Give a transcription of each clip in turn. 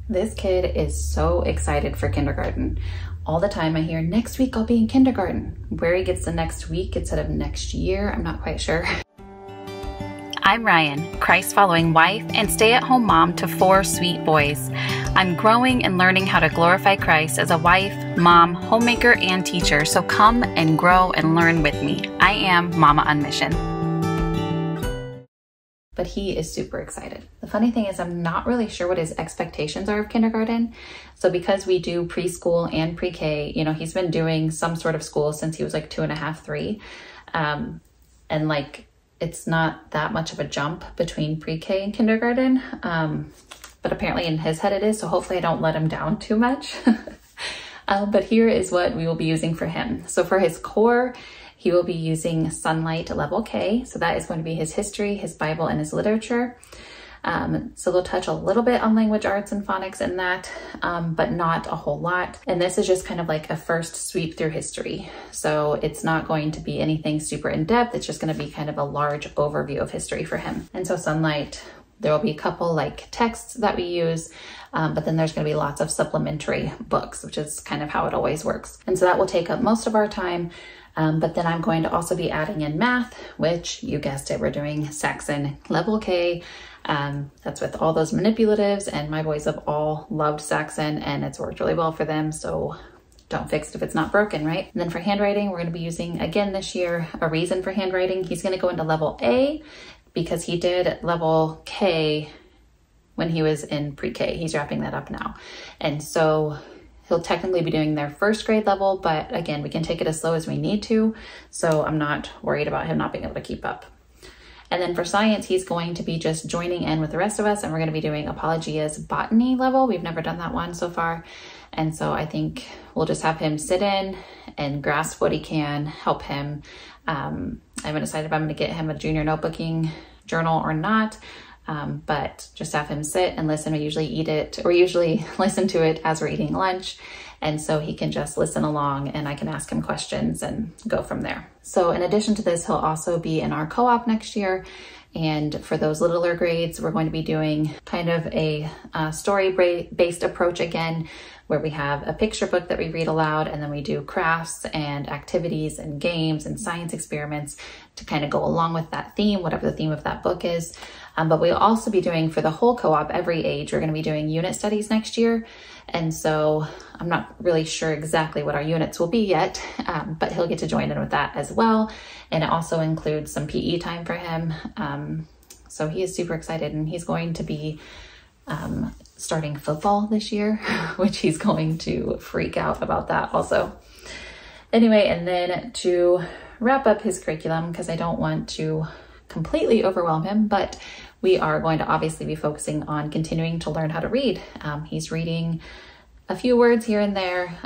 This kid is so excited for kindergarten. All the time I hear, next week I'll be in kindergarten. Where he gets the next week instead of next year, I'm not quite sure. I'm Rian, Christ-following wife and stay-at-home mom to 4 sweet boys. I'm growing and learning how to glorify Christ as a wife, mom, homemaker, and teacher, so come and grow and learn with me. I am Mama on Mission. But he is super excited. The funny thing is I'm not really sure what his expectations are of kindergarten. So because we do preschool and pre-K, you know, he's been doing some sort of school since he was like 2.5, 3. And like, it's not that much of a jump between pre-K and kindergarten. But apparently in his head it is. So hopefully I don't let him down too much. But here is what we will be using for him. So for his core, he will be using Sonlight Level K. So that is going to be his history, his Bible, and his literature. So they'll touch a little bit on language arts and phonics in that, but not a whole lot. And this is just kind of like a first sweep through history. So it's not going to be anything super in depth. It's just going to be kind of a large overview of history for him. And so Sonlight, there will be a couple like texts that we use, but then there's going to be lots of supplementary books, which is kind of how it always works. And so that will take up most of our time. But then I'm going to also be adding in math, which you guessed it, we're doing Saxon Level K. That's with all those manipulatives, and my boys have all loved Saxon and it's worked really well for them. So don't fix it if it's not broken, right? And then for handwriting, we're going to be using again this year, a reason for handwriting. He's going to go into Level A because he did Level K when he was in pre-K. He's wrapping that up now. And so he'll technically be doing their first grade level, but again, we can take it as slow as we need to. So I'm not worried about him not being able to keep up. And then for science, he's going to be just joining in with the rest of us, and we're going to be doing Apologia's botany level. We've never done that one so far. And so I think we'll just have him sit in and grasp what he can, help him. I haven't decided if I'm going to get him a junior notebooking journal or not. But just have him sit and listen. We usually listen to it as we're eating lunch. And so he can just listen along and I can ask him questions and go from there. So in addition to this, he'll also be in our co-op next year. And for those littler grades, we're going to be doing kind of a story-based approach again, where we have a picture book that we read aloud, and then we do crafts and activities and games and science experiments to kind of go along with that theme, whatever the theme of that book is. But we'll also be doing, for the whole co-op, every age, we're going to be doing unit studies next year. And so I'm not really sure exactly what our units will be yet, but he'll get to join in with that as well. And it also includes some PE time for him. So he is super excited, and he's going to be starting football this year, which he's going to freak out about that also. Anyway, and then to wrap up his curriculum, because I don't want to completely overwhelm him, but we are going to obviously be focusing on continuing to learn how to read. He's reading a few words here and there,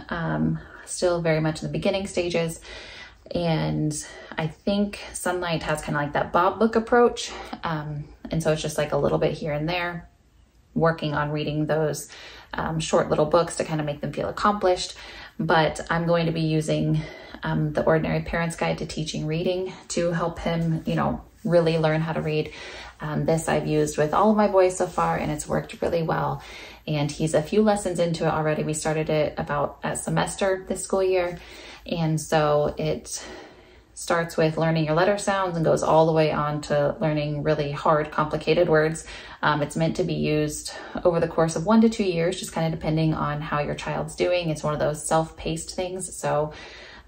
still very much in the beginning stages. And I think Sonlight has kind of like that Bob book approach. And so it's just like a little bit here and there, working on reading those short little books to kind of make them feel accomplished. But I'm going to be using the Ordinary Parent's Guide to Teaching Reading to help him, you know, really learn how to read. This I've used with all of my boys so far, and it's worked really well. And he's a few lessons into it already. We started it about a semester this school year. And so it starts with learning your letter sounds and goes all the way on to learning really hard, complicated words. It's meant to be used over the course of 1 to 2 years, just kind of depending on how your child's doing. It's one of those self-paced things. So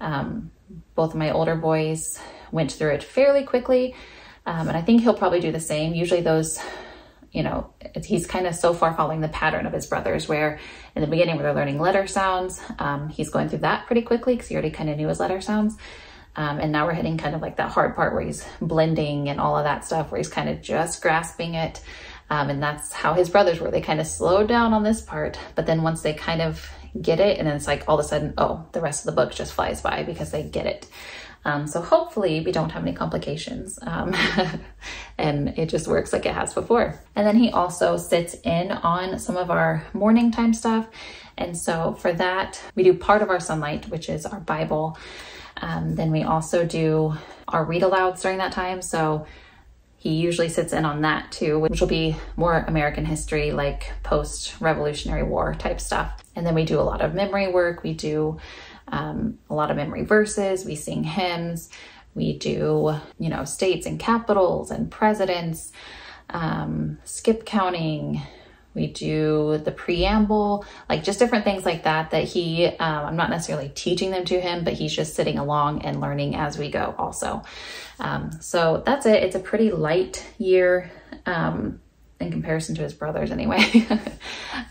both of my older boys went through it fairly quickly. And I think he'll probably do the same. Usually those, you know, he's kind of so far following the pattern of his brothers, where in the beginning where they're learning letter sounds, he's going through that pretty quickly because he already kind of knew his letter sounds. And now we're hitting kind of like that hard part where he's blending and all of that stuff, where he's kind of just grasping it. And that's how his brothers were. They kind of slowed down on this part, but then once they kind of get it, and then it's like all of a sudden, oh, the rest of the book just flies by because they get it. So hopefully we don't have any complications and it just works like it has before. And then he also sits in on some of our morning time stuff. And so for that, we do part of our Sonlight, which is our Bible. Then we also do our read alouds during that time. So he usually sits in on that too, which will be more American history, like post-Revolutionary War type stuff. And then we do a lot of memory work. We do a lot of memory verses. We sing hymns. We do, you know, states and capitals and presidents, skip counting. We do the preamble, like just different things like that, that he, I'm not necessarily teaching them to him, but he's just sitting along and learning as we go also. So that's it. It's a pretty light year in comparison to his brothers anyway.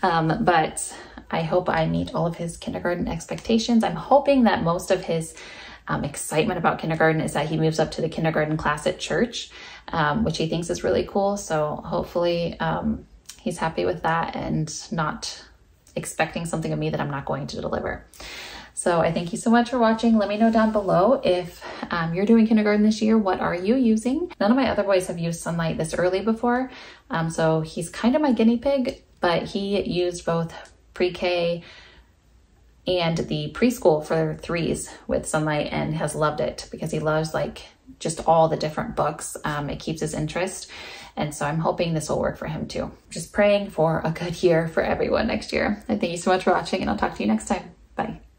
But I hope I meet all of his kindergarten expectations. I'm hoping that most of his excitement about kindergarten is that he moves up to the kindergarten class at church, which he thinks is really cool. So hopefully he's happy with that and not expecting something of me that I'm not going to deliver. So I thank you so much for watching. Let me know down below if you're doing kindergarten this year. What are you using? None of my other boys have used Sonlight this early before. So he's kind of my guinea pig, but he used both pre-K and the preschool for 3s with Sonlight and has loved it because he loves like just all the different books. It keeps his interest. And so I'm hoping this will work for him too. Just praying for a good year for everyone next year. And thank you so much for watching, and I'll talk to you next time. Bye.